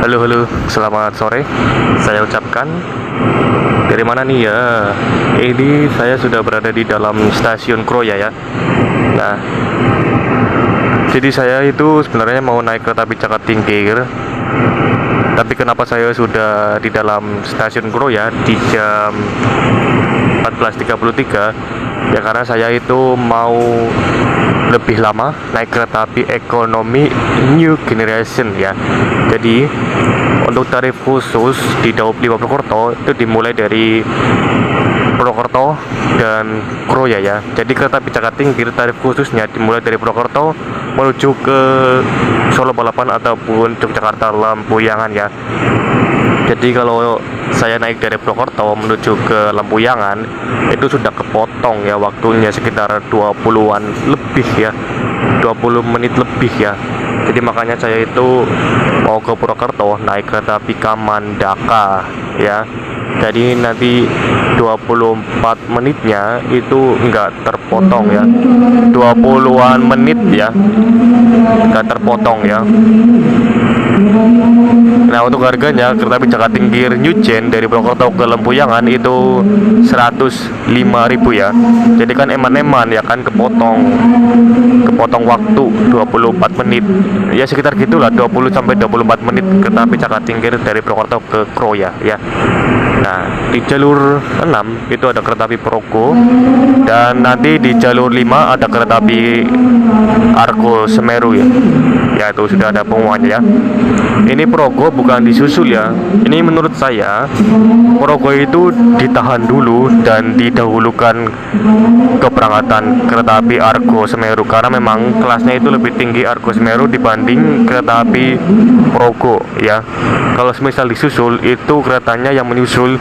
Halo, halo, selamat sore. Saya ucapkan dari mana nih ya? Ini saya sudah berada di dalam stasiun Kroya ya. Nah, jadi saya itu sebenarnya mau naik kereta api Caka Tingkir. Tapi kenapa saya sudah di dalam stasiun Kroya di jam 14.33? Ya karena saya itu mau lebih lama naik kereta api ekonomi New Generation ya. Jadi untuk tarif khusus di Daob 5 Purwokerto itu dimulai dari Purwokerto dan Kroya ya. Jadi kereta api Caka Tingkir tarif khususnya dimulai dari Purwokerto menuju ke Solo Balapan ataupun Yogyakarta Lampuyangan ya. Jadi kalau saya naik dari Purwokerto menuju ke Lampuyangan itu sudah kepotong ya waktunya sekitar 20-an lebih ya, 20 menit lebih ya. Jadi makanya saya itu mau ke Purwokerto naik kereta api Kamandaka ya. Jadi nanti 24 menitnya itu enggak terpotong ya, 20-an menit ya, enggak terpotong ya. Nah untuk harganya kereta api Caka Tingkir New Gen dari Purwokerto ke Lampuyangan itu 105.000 ya. Jadi kan eman-eman ya kan, kepotong waktu 24 menit ya, sekitar gitulah 20 sampai 24 menit kereta api Caka Tingkir dari Purwokerto ke Kroya ya. Nah di jalur 6 itu ada kereta api Progo, dan nanti di jalur 5 ada kereta api Argo Semeru ya. Ya itu sudah ada pengumumannya ya. Ini Progo bukan disusul ya. Ini menurut saya Progo itu ditahan dulu dan didahulukan keberangkatan kereta api Argo Semeru, karena memang kelasnya itu lebih tinggi Argo Semeru dibanding kereta api Progo ya. Kalau semisal disusul itu keretanya yang menyusul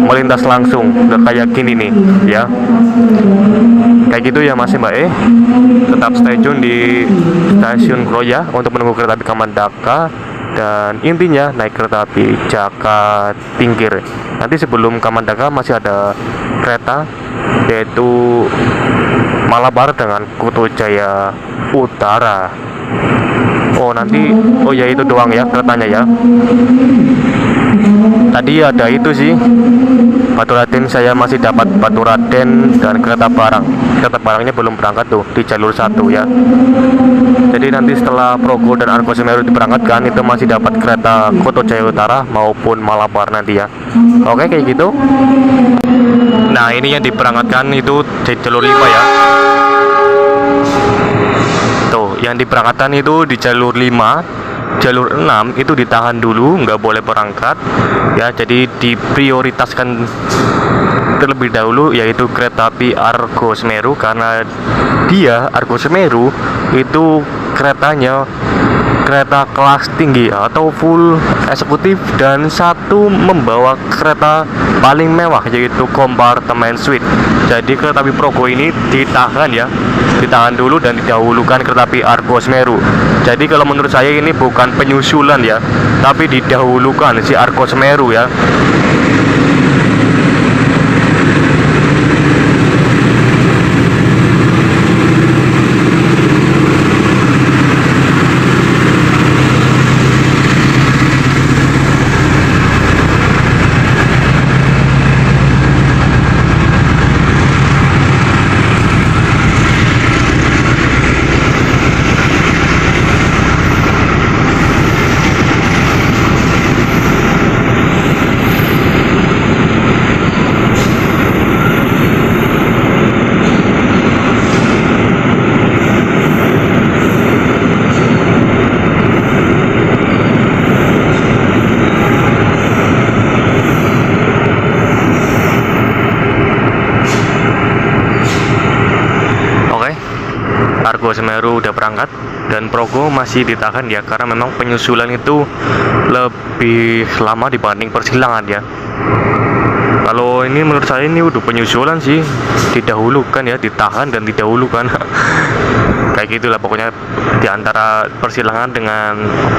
melintas langsung, udah kayak gini nih ya. Kayak gitu ya Mas Mbak. Tetap stay tune di stasiun Kroya untuk menunggu kereta api Kamandaka, dan intinya naik kereta api Caka Tingkir. Nanti sebelum Kamandaka masih ada kereta yaitu Malabar dengan Kuto Jaya Utara. Oh ya itu doang ya keretanya ya. Tadi ada itu sih, Batu Raden, saya masih dapat Batu Raden dan kereta barang. Kereta barangnya belum berangkat tuh di jalur 1 ya. Jadi nanti setelah Progo dan Argo Semeru diberangkatkan itu masih dapat kereta Kuto Jaya Utara maupun Malabar nanti ya. Oke kayak gitu. Nah ini yang diberangkatkan itu di jalur 5 ya. Tuh yang diberangkatkan itu di jalur 5. Jalur 6 itu ditahan dulu, nggak boleh berangkat ya. Jadi diprioritaskan terlebih dahulu yaitu kereta api Argo Semeru, karena dia Argo Semeru itu keretanya kereta kelas tinggi atau full eksekutif, dan satu membawa kereta paling mewah yaitu kompartemen suite. Jadi kereta api Progo ini ditahan ya, ditahan dulu dan didahulukan kereta api Argo Semeru. Jadi kalau menurut saya ini bukan penyusulan ya, tapi didahulukan si Argo Semeru ya. Argo Semeru udah berangkat dan Progo masih ditahan ya, karena memang penyusulan itu lebih lama dibanding persilangan ya. Kalau ini menurut saya ini udah penyusulan sih, didahulukan ya, ditahan dan didahulukan. Kayak gitulah pokoknya, di antara persilangan dengan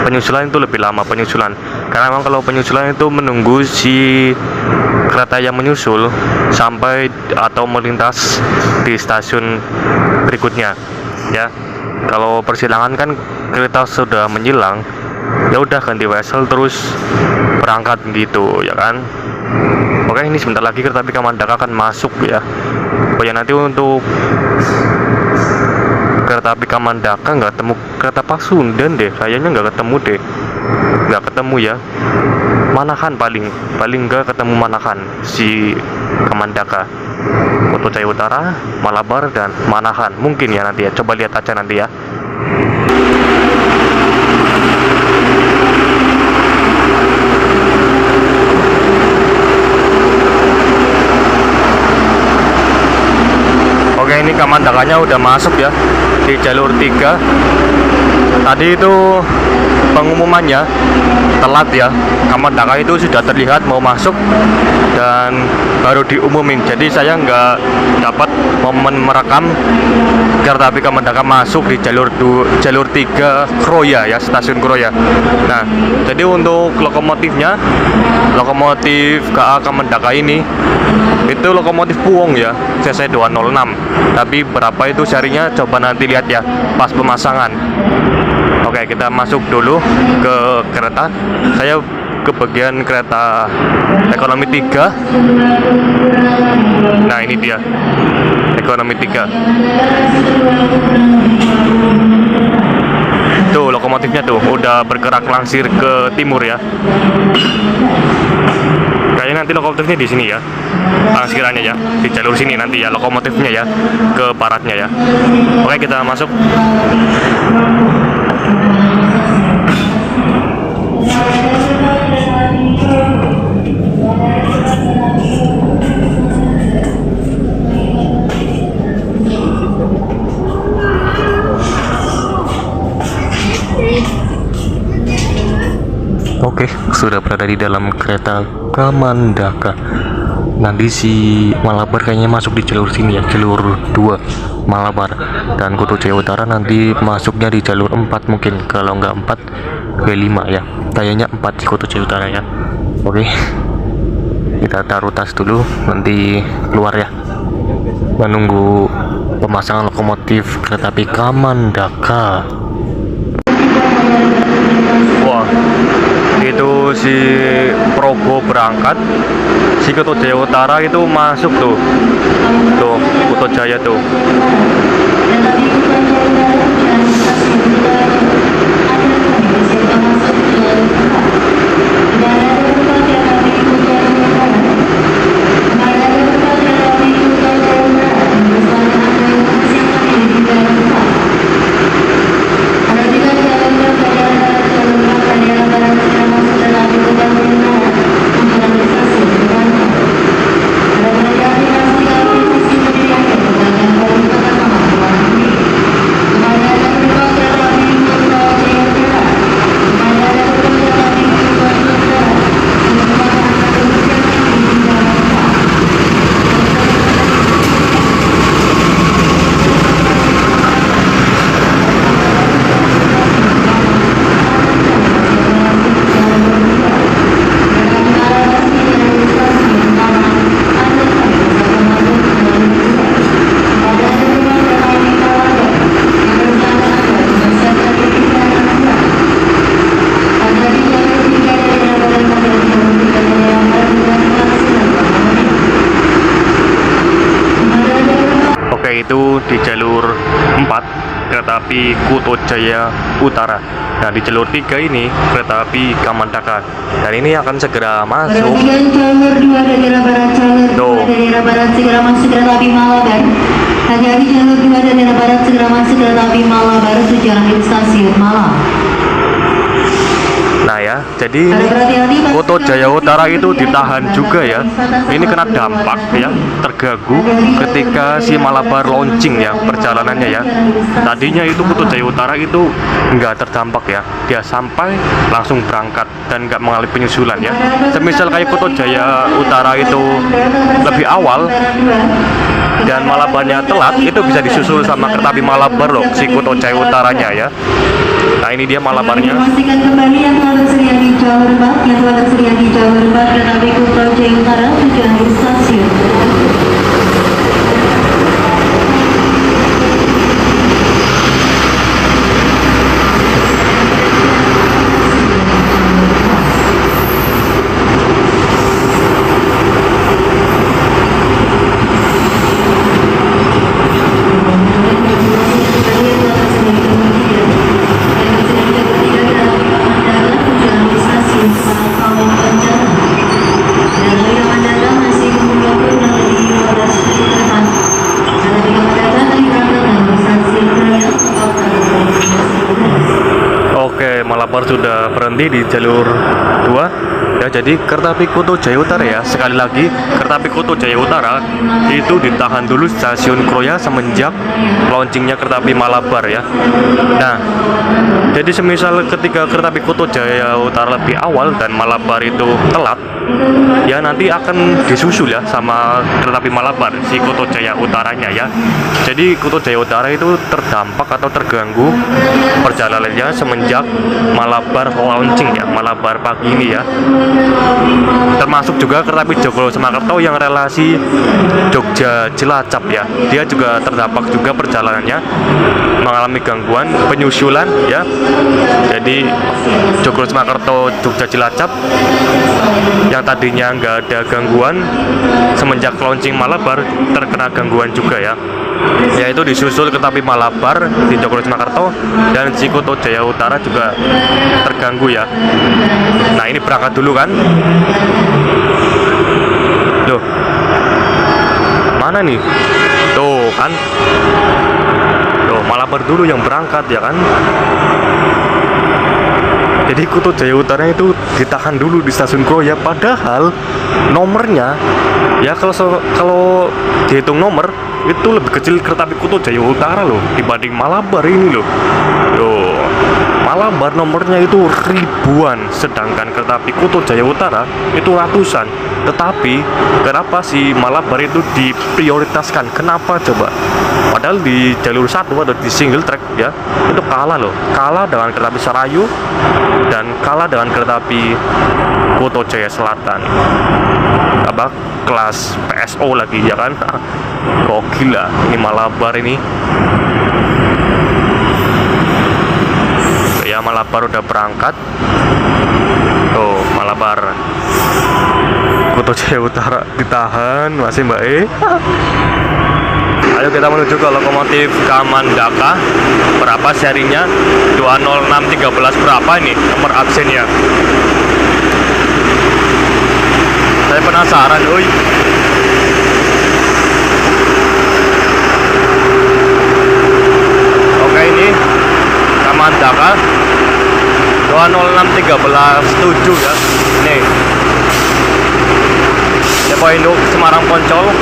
penyusulan itu lebih lama penyusulan, karena memang kalau penyusulan itu menunggu si kereta yang menyusul sampai atau melintas di stasiun berikutnya ya. Kalau persilangan kan kereta sudah menyilang ya udah ganti wesel terus berangkat gitu ya kan. Oke, ini sebentar lagi kereta api Kamandaka akan masuk ya. Oh ya, nanti untuk kereta api Kamandaka nggak ketemu kereta Pasundan deh, kayaknya nggak ketemu deh, nggak ketemu ya. Manahan paling nggak ketemu Manahan si Kamandaka. Kuto Jaya Utara, Malabar, dan Manahan mungkin ya nanti ya, coba lihat aja nanti ya. Oke, ini Kamandakanya udah masuk ya di jalur 3. Tadi itu pengumumannya telat ya. Kamandaka itu sudah terlihat mau masuk dan baru diumumin. Jadi saya nggak dapat momen merekam kereta api Kamandaka masuk di jalur 3 Kroya ya, stasiun Kroya. Nah, jadi untuk lokomotifnya, lokomotif KA Kamandaka ini itu lokomotif Puong ya, CC 206. Tapi berapa itu serinya coba nanti lihat ya pas pemasangan. Oke, kita masuk dulu ke kereta. Saya ke bagian kereta ekonomi 3. Nah, ini dia ekonomi 3. Tuh lokomotifnya tuh udah bergerak langsir ke timur ya. Kayaknya nanti lokomotifnya di sini ya, sekiranya ya, di jalur sini nanti ya lokomotifnya ya, ke baratnya ya. Oke, kita masuk. Oke, sudah berada di dalam kereta Kamandaka. Nanti si Malabar kayaknya masuk di jalur sini ya, jalur 2 Malabar. Dan Kuto Jaya Utara nanti masuknya di jalur 4 mungkin, kalau nggak 4 ke 5 ya. Kayaknya 4 di Kuto Jaya Utara ya. Oke, kita taruh tas dulu, nanti keluar ya, menunggu pemasangan lokomotif kereta api Kamandaka. Wah, itu si Progo berangkat, si Kuto Jaya Utara itu masuk tuh Kuto Jaya tuh. Itu di jalur 4 kereta api Kuto Jaya Utara. Nah, di jalur 3 ini kereta api Kamandaka. Dan ini akan segera masuk. Jalur 2 daerah barat, jalur 2 daerah barat segera masuk kereta api Malabar. Hati-hati, jalur 2 daerah barat segera masuk kereta api Malabar tujuan akhir stasiun Malang. Nah ya, jadi Kuto Jaya Utara itu ditahan juga ya. Ini kena dampak ya, terganggu ketika si Malabar launching ya perjalanannya ya. Tadinya itu Kuto Jaya Utara itu nggak terdampak ya, dia sampai langsung berangkat dan nggak mengalami penyusulan ya. Semisal kayak Kuto Jaya Utara itu lebih awal dan Malabarnya telat, itu bisa disusul sama kereta api Malabar loh, si Kuto Jaya Utaranya ya. Nah, ini dia Malabarnya. Pastikan kembali yang telah tersedia di jalur 4, yang telah tersedia di jalur 4 kereta api Kuto Jaya Utara tujuan akhir stasiun. nanti di jalur 2 ya. Jadi kereta api Kuto Jaya Utara ya, sekali lagi kereta api Kuto Jaya Utara itu ditahan dulu stasiun Kroya semenjak launchingnya kereta api Malabar ya. Nah, jadi semisal ketika kereta api Kuto Jaya Utara lebih awal dan Malabar itu telat, ya nanti akan disusul ya sama kereta api Malabar si Kuto Jaya Utaranya ya. Jadi Kuto Jaya Utara itu terdampak atau terganggu perjalanannya semenjak Malabar launching ya, Malabar pagi ini ya. Termasuk juga kereta api Joglo Semakerto yang relasi Jogja Cilacap ya, dia juga terdampak juga perjalanannya, mengalami gangguan penyusulan ya. Jadi Joglo Semakerto Jogja Cilacap yang tadinya nggak ada gangguan semenjak launching Malabar terkena gangguan juga ya, yaitu disusul kereta api Malabar di Joglo Semakerto dan si Kuto Jaya Utara juga terganggu ya. Nah ini berangkat dulu kan, loh mana nih, tuh kan, tuh Malabar dulu yang berangkat ya kan. Jadi Kuto Jaya Utara itu ditahan dulu di stasiun Kroya, padahal nomornya ya kalau dihitung nomor itu lebih kecil kereta api Kuto Jaya Utara loh dibanding Malabar ini loh. Loh, Malabar nomornya itu ribuan, sedangkan kereta api Kuto Jaya Utara itu ratusan. Tetapi kenapa si Malabar itu diprioritaskan? Kenapa coba? Padahal di jalur 1 atau di single track ya itu kalah loh, kalah dengan kereta api Sarayu dan kalah dengan kereta api Kuto Jaya Selatan, apa kelas PSO lagi ya kan. Kok gila ini Malabar ini ya. Malabar udah berangkat tuh, Malabar Kuto Jaya Utara ditahan masih Mbak E. Ayo kita menuju ke lokomotif Kamandaka. Berapa serinya? 20613 berapa ini nomor absennya? Saya penasaran, oi. Oke, ini Kamandaka 20613 ya. Nih. Depo Induk Semarang Poncol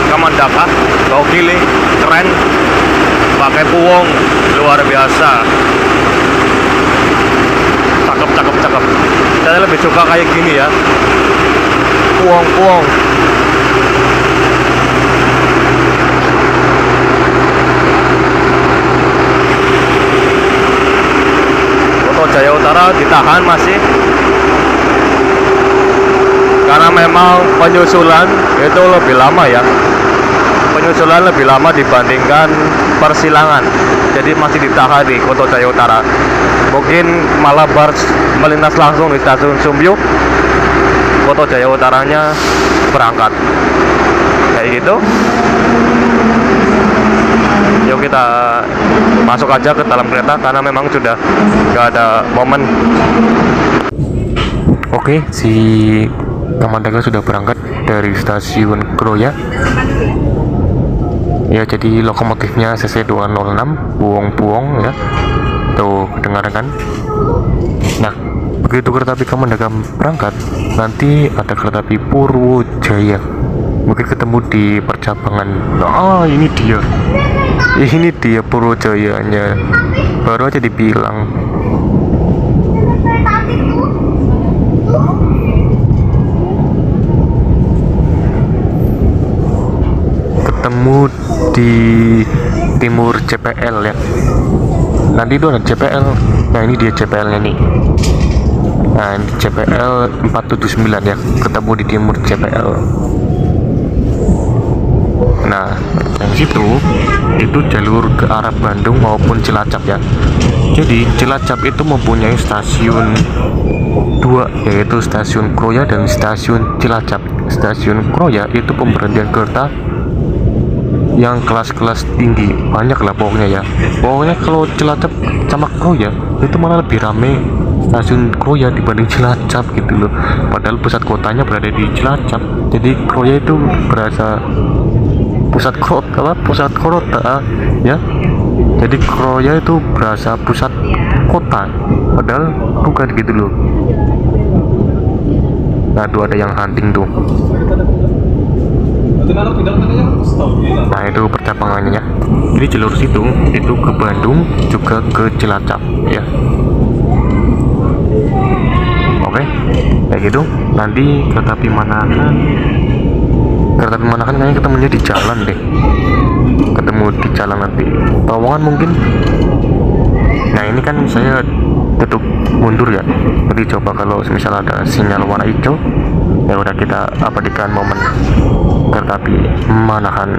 Kamandaka, gokil, keren, pakai puwong luar biasa, cakep. Saya lebih suka kayak gini ya, puwong. Kuto Jaya Utara ditahan masih karena memang penyusulan itu lebih lama ya, penyusulan lebih lama dibandingkan persilangan, jadi masih ditahan di Kuto Jaya Utara. Mungkin Malabar melintas langsung di stasiun Sumbyu, Kuto Jaya Utaranya berangkat kayak gitu. Yuk kita masuk aja ke dalam kereta karena memang sudah gak ada momen. Oke, si Kamandaka sudah berangkat dari stasiun Kroya ya. Jadi lokomotifnya CC 206 puwong ya, tuh kedengaran kan. Nah begitu kereta api Kamandaka berangkat, nanti ada kereta api Purwojaya, mungkin ketemu di percabangan. Nah ini dia Purwojayanya, baru aja dibilang. Ketemu di timur CPL ya, nanti itu ada CPL. Nah ini dia CPL nya nih, nah ini CPL 479 ya, ketemu di timur CPL. Nah yang situ itu jalur ke arah Bandung maupun Cilacap ya. Jadi Cilacap itu mempunyai stasiun 2, yaitu stasiun Kroya dan stasiun Cilacap. Stasiun Kroya itu pemberhentian kereta yang kelas-kelas tinggi, banyak lah pokoknya ya. Pokoknya kalau Cilacap sama Kroya itu malah lebih rame stasiun Kroya dibanding Cilacap gitu loh, padahal pusat kotanya berada di Cilacap. Jadi Kroya itu berasa pusat kota ya. Jadi Kroya itu berasa pusat kota, padahal bukan gitu loh. Nah tuh ada yang hunting tuh. Nah itu percabangannya ya. Ini jalur situ itu ke Bandung juga ke Cilacap ya. Oke, kayak gitu. Nanti kereta api Manahan kayaknya ketemunya di jalan deh. Ketemu di jalan nanti. Terowongan mungkin. Nah ini kan saya tutup mundur ya. Jadi coba kalau misal ada sinyal warna hijau, ya udah kita abadikan momen kereta api Manahan.